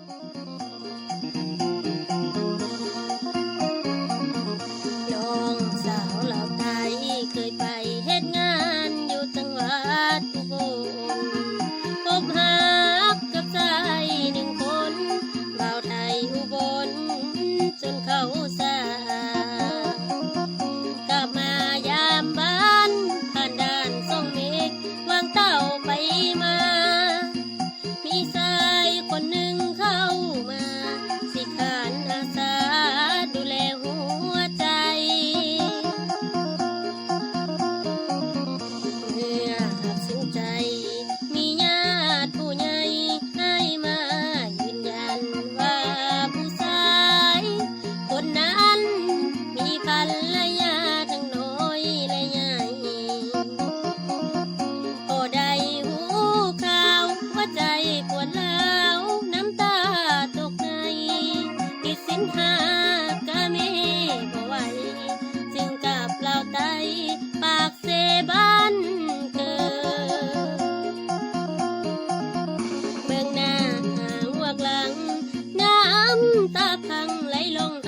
น้องสาวเหล่าไทยเคยไปเฮ็ดงานอยู่จังหวัดอุบลพบหักกับชายหนึ่งคนบ่าวไทยอุบลจนเขาสากลับมายามบ้านผ่านด่านส่งเมฆวางเต้าไปมามีชายคนหนึ่งเข้ามาสิขานอาสาดูแลหัวใจเมื่อหักสิ้นใจมีญาติผู้ใหญ่ให้มายืนยันว่าผู้ชายคนนั้นมีภรรยาทั้งน้อยและใหญ่พอได้หูข่าวว่าใจปวดร้าวน้ำตาตกในติดสินหากะเมบ่ไหวจึงกลับลาวไตปากเสบ้านเกิดเบื้องหน้าหวกหลังน้ำตาพังไหลลงห